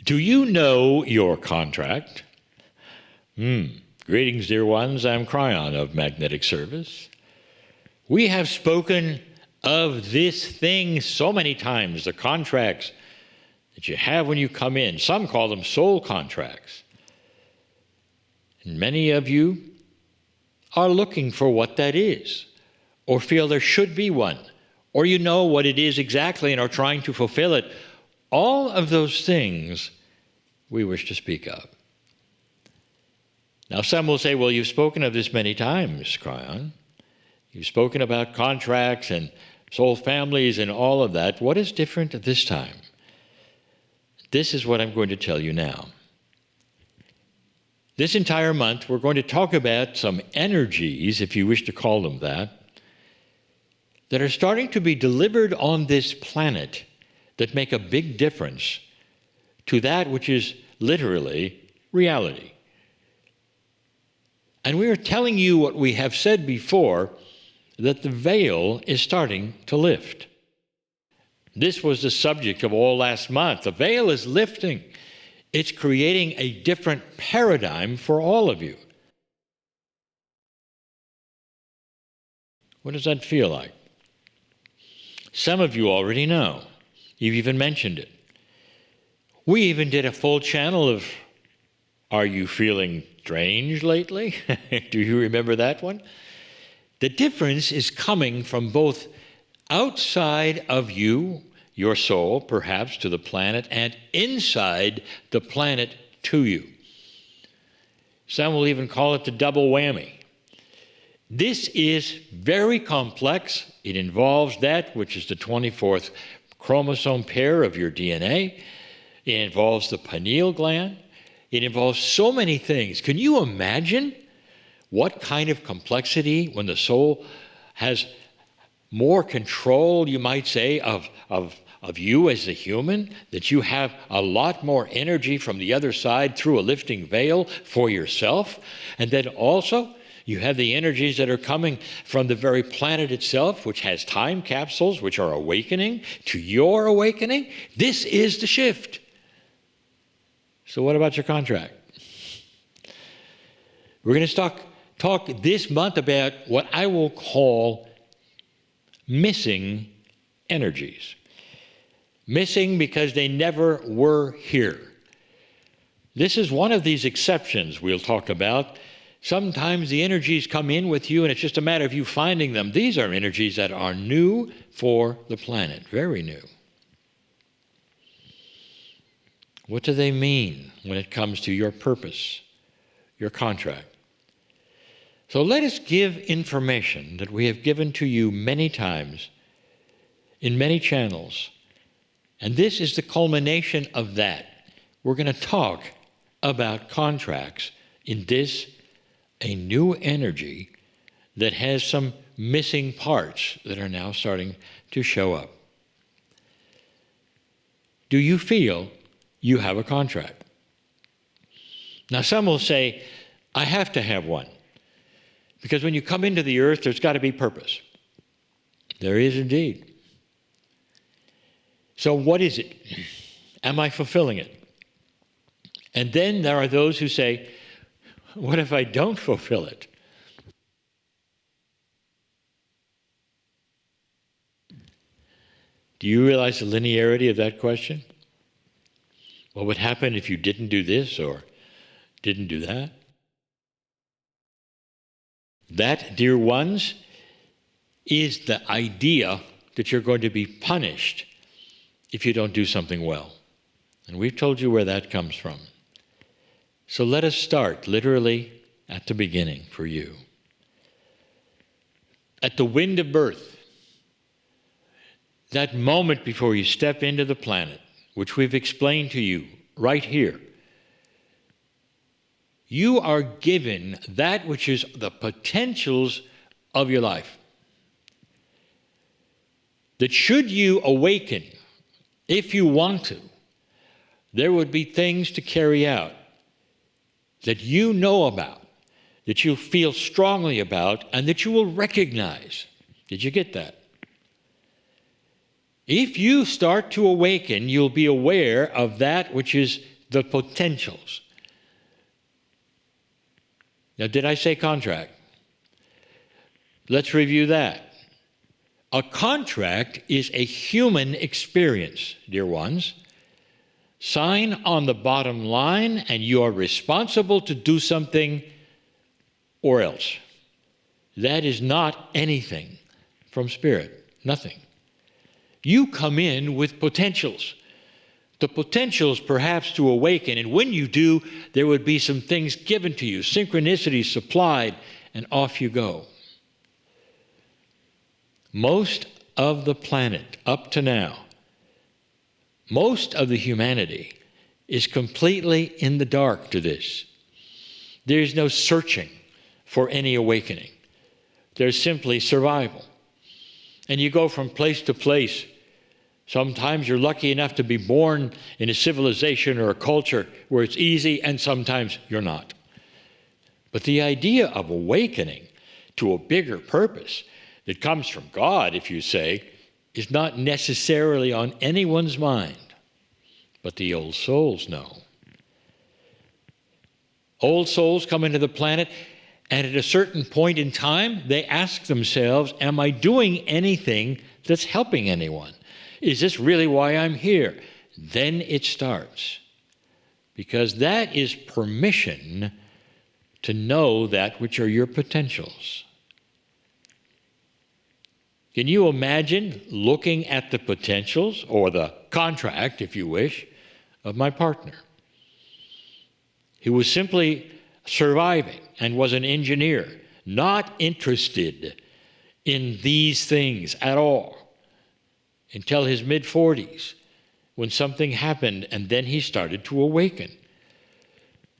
Do you know your contract? Greetings, dear ones. I'm Kryon of Magnetic Service. We have spoken of this thing so many times, the contracts that you have when you come in. Some call them soul contracts. And many of you are looking for what that is, or feel there should be one, or you know what it is exactly and are trying to fulfill it. All of those things we wish to speak of. Now, some will say, well, you've spoken of this many times, Kryon. You've spoken about contracts and soul families and all of that. What is different at this time? This is what I'm going to tell you now. This entire month, we're going to talk about some energies, if you wish to call them that are starting to be delivered on this planet that make a big difference to that which is literally reality. And we are telling you what we have said before, that the veil is starting to lift. This was the subject of all last month. The veil is lifting. It's creating a different paradigm for all of you. What does that feel like? Some of you already know. You've even mentioned it. We even did a full channel of, are you feeling strange lately? Do you remember that one? The difference is coming from both outside of you, your soul, perhaps to the planet, and inside the planet to you. Some will even call it the double whammy. This is very complex. It involves that which is the 24th chromosome pair of your DNA. It involves the pineal gland. It involves so many things. Can you imagine what kind of complexity when the soul has more control, you might say, of you as a human, that you have a lot more energy from the other side through a lifting veil for yourself, and then also you have the energies that are coming from the very planet itself, which has time capsules, which are awakening to your awakening. This is the shift. So what about your contract? We're going to talk this month about what I will call missing energies. Missing because they never were here. This is one of these exceptions we'll talk about. Sometimes the energies come in with you and it's just a matter of you finding them. These are energies that are new for the planet, very new. What do they mean when it comes to your purpose, your contract? So let us give information that we have given to you many times in many channels. And this is the culmination of that. We're going to talk about contracts in this, a new energy that has some missing parts that are now starting to show up. Do you feel you have a contract? Now, some will say, I have to have one. Because when you come into the earth, there's got to be purpose. There is indeed. So what is it? Am I fulfilling it? And then there are those who say, what if I don't fulfill it? Do you realize the linearity of that question? What would happen if you didn't do this or didn't do that? That, dear ones, is the idea that you're going to be punished if you don't do something well. And we've told you where that comes from. So let us start literally at the beginning for you. At the wind of birth, that moment before you step into the planet, which we've explained to you right here, you are given that which is the potentials of your life. That should you awaken, if you want to, there would be things to carry out that you know about, that you feel strongly about, and that you will recognize. Did you get that? If you start to awaken, you'll be aware of that which is the potentials. Now, did I say contract? Let's review that. A contract is a human experience, dear ones. Sign on the bottom line, and you are responsible to do something or else. That is not anything from Spirit. Nothing. You come in with potentials. The potentials perhaps to awaken, and when you do, there would be some things given to you, synchronicity supplied, and off you go. Most of the planet, up to now, most of the humanity is completely in the dark to this. There's no searching for any awakening. There's simply survival. And you go from place to place. Sometimes you're lucky enough to be born in a civilization or a culture where it's easy, and sometimes you're not. But the idea of awakening to a bigger purpose that comes from God, if you say, is not necessarily on anyone's mind. But the old souls know. Old souls come into the planet, and at a certain point in time, they ask themselves, am I doing anything that's helping anyone? Is this really why I'm here? Then it starts. Because that is permission to know that which are your potentials. Can you imagine looking at the potentials, or the contract, if you wish, of my partner, who was simply surviving and was an engineer, not interested in these things at all until his mid-40s, when something happened, and then he started to awaken.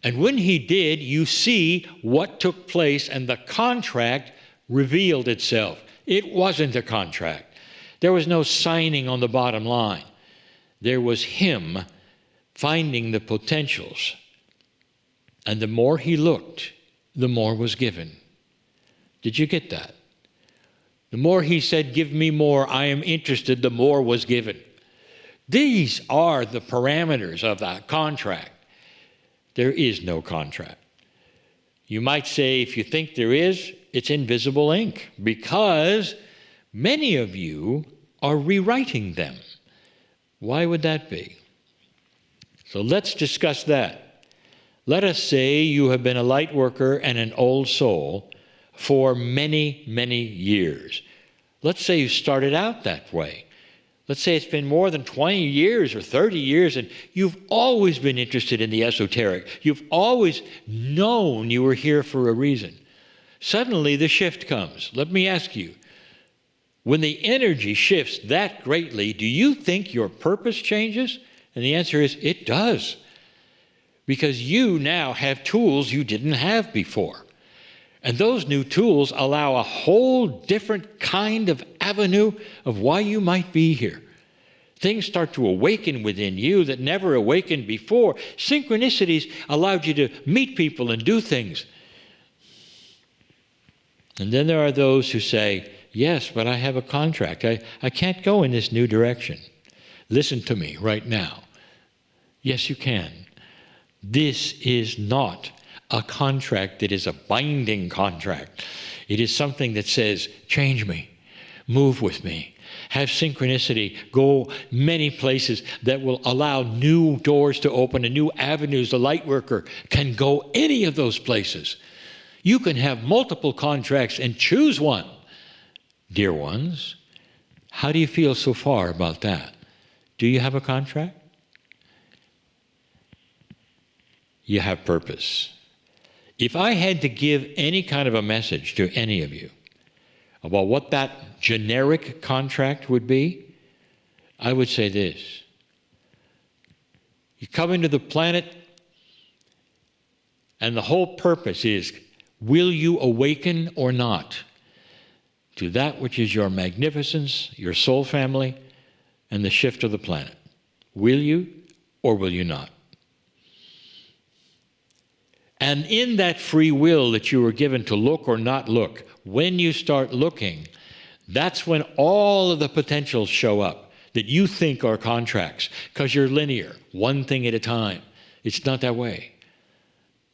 And when he did, you see what took place, and the contract revealed itself. It wasn't a contract. There was no signing on the bottom line. There was him finding the potentials. And the more he looked, the more was given. Did you get that? The more he said, give me more, I am interested, the more was given. These are the parameters of that contract. There is no contract. You might say, if you think there is, it's invisible ink, because many of you are rewriting them. Why would that be? So let's discuss that. Let us say you have been a light worker and an old soul for many, many years. Let's say you started out that way. Let's say it's been more than 20 years or 30 years, and you've always been interested in the esoteric. You've always known you were here for a reason. Suddenly the shift comes. Let me ask you, when the energy shifts that greatly, do you think your purpose changes? And the answer is, it does. Because you now have tools you didn't have before. And those new tools allow a whole different kind of avenue of why you might be here. Things start to awaken within you that never awakened before. Synchronicities allowed you to meet people and do things. And then there are those who say, yes, but I have a contract. I can't go in this new direction. Listen to me right now. Yes, you can. This is not a contract that is a binding contract. It is something that says, change me, move with me, have synchronicity, go many places that will allow new doors to open and new avenues. The light worker can go any of those places. You can have multiple contracts and choose one. Dear ones, how do you feel so far about that? Do you have a contract? You have purpose. If I had to give any kind of a message to any of you about what that generic contract would be, I would say this. You come into the planet, and the whole purpose is, will you awaken or not to that which is your magnificence, your soul family, and the shift of the planet? Will you or will you not? And in that free will that you were given to look or not look, when you start looking, that's when all of the potentials show up that you think are contracts, because you're linear, one thing at a time. It's not that way.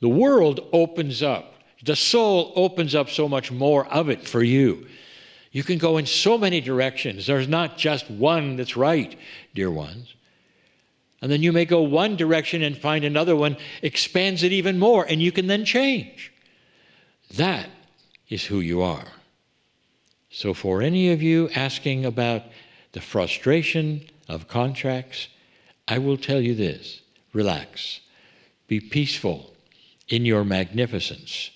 The world opens up. The soul opens up so much more of it for you. You can go in so many directions. There's not just one that's right, dear ones. And then you may go one direction and find another one expands it even more, and you can then change. That is who you are. So for any of you asking about the frustration of contracts, I will tell you this: relax. Be peaceful in your magnificence.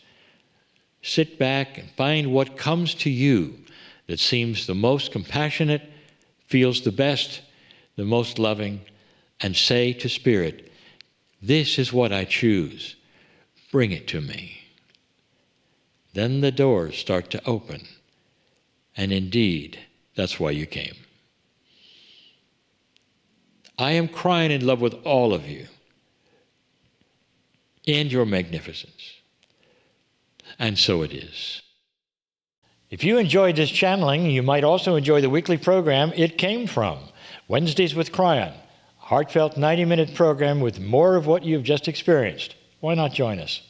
Sit back and find what comes to you that seems the most compassionate, feels the best, the most loving, and say to Spirit, this is what I choose. Bring it to me. Then the doors start to open. And indeed, that's why you came. I am crying in love with all of you and your magnificence. And so it is. If you enjoyed this channeling, you might also enjoy the weekly program It Came From, Wednesdays with Kryon, a heartfelt 90-minute program with more of what you've just experienced. Why not join us?